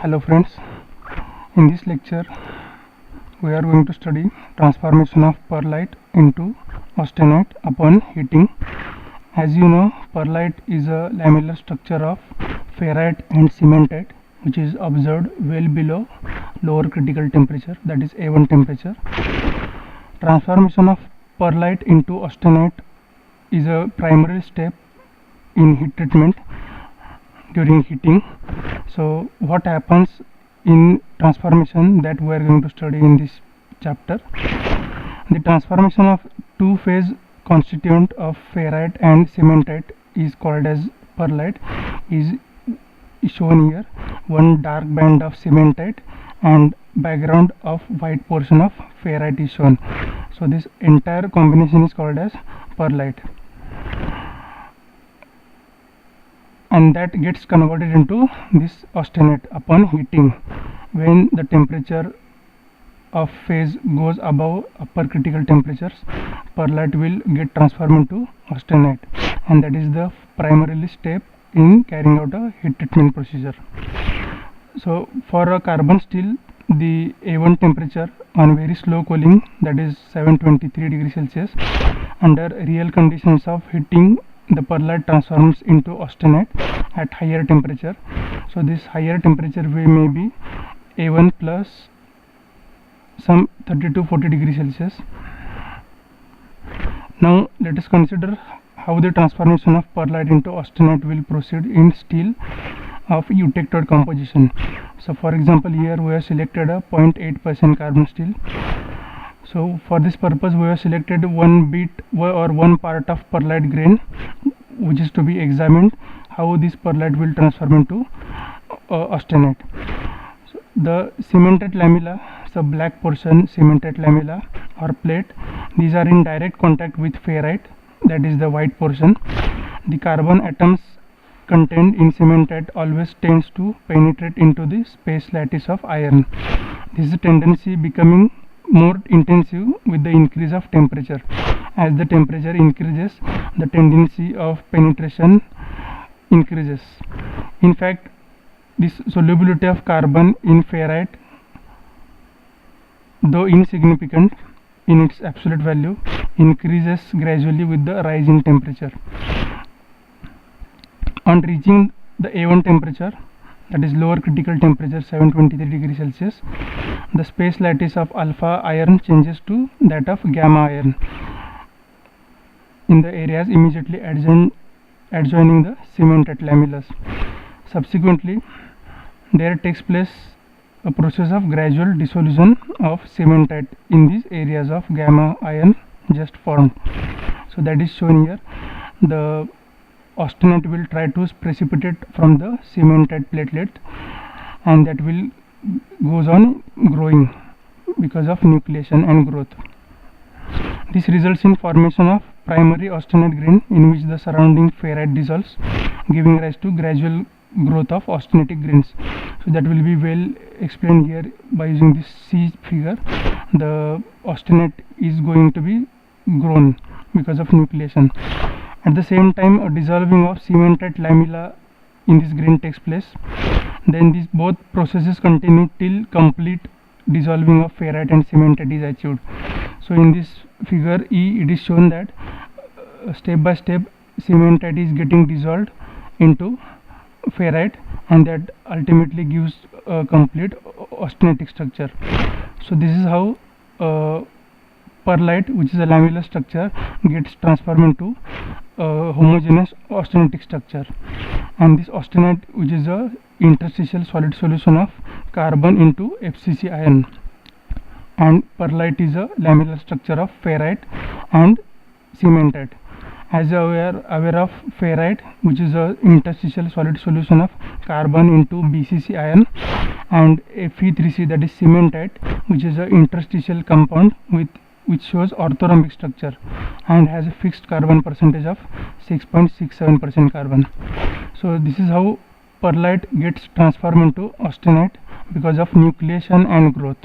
Hello friends, in this lecture we are going to study transformation of perlite into austenite upon heating. As you know, perlite is a lamellar structure of ferrite and cementite which is observed well below lower critical temperature, that is A1 temperature. Transformation of perlite into austenite is a primary step in heat treatment during heating. So what happens in transformation that we are going to study in this chapter. The transformation of two-phase constituent of ferrite and cementite is called as perlite, is shown here. One dark band of cementite and background of white portion of ferrite is shown. So this entire combination is called as perlite, and that gets converted into this austenite upon heating. When the temperature of phase goes above upper critical temperatures, perlite will get transformed into austenite, and that is the primary step in carrying out a heat treatment procedure. So for a carbon steel, the A1 temperature on very slow cooling, that is 723 degrees Celsius, under real conditions of heating, the perlite transforms into austenite at higher temperature. So this higher temperature may be A1 plus some 30 to 40 degrees Celsius. Now let us consider how the transformation of perlite into austenite will proceed in steel of eutectoid composition. So for example, here we have selected a 0.8% carbon steel. So for this purpose we have selected one bit or one part of perlite grain which is to be examined how this perlite will transform into austenite. So the cementite lamella, so black portion cementite lamella or plate, these are in direct contact with ferrite, that is the white portion. The carbon atoms contained in cementite always tends to penetrate into the space lattice of iron. This is a tendency becoming more intensive with the increase of temperature. As the temperature increases, the tendency of penetration increases. In fact, this solubility of carbon in ferrite, though insignificant in its absolute value, increases gradually with the rise in temperature. On reaching the A1 temperature, that is lower critical temperature 723 degrees Celsius, the space lattice of alpha iron changes to that of gamma iron in the areas immediately adjoining the cementite lamellars. Subsequently, there takes place a process of gradual dissolution of cementite in these areas of gamma iron just formed. So that is shown here. The austenite will try to precipitate from the cementite platelet, and that will goes on growing because of nucleation and growth. This results in formation of primary austenite grain in which the surrounding ferrite dissolves, giving rise to gradual growth of austenitic grains. So that will be well explained here by using this C figure. The austenite is going to be grown because of nucleation. At the same time, a dissolving of cementite lamella in this grain takes place. Then these both processes continue till complete dissolving of ferrite and cementite is achieved. So in this figure E, it is shown that step by step cementite is getting dissolved into ferrite, and that ultimately gives a complete austenitic structure. So this is how perlite, which is a lamellar structure, gets transformed into homogeneous austenitic structure. And this austenite, which is a interstitial solid solution of carbon into FCC iron, and perlite is a lamellar structure of ferrite and cementite. As we are aware of ferrite, which is a interstitial solid solution of carbon into BCC iron, and Fe3C, that is cementite, which is an interstitial compound which shows orthorhombic structure and has a fixed carbon percentage of 6.67% carbon. So this is how perlite gets transformed into austenite because of nucleation and growth.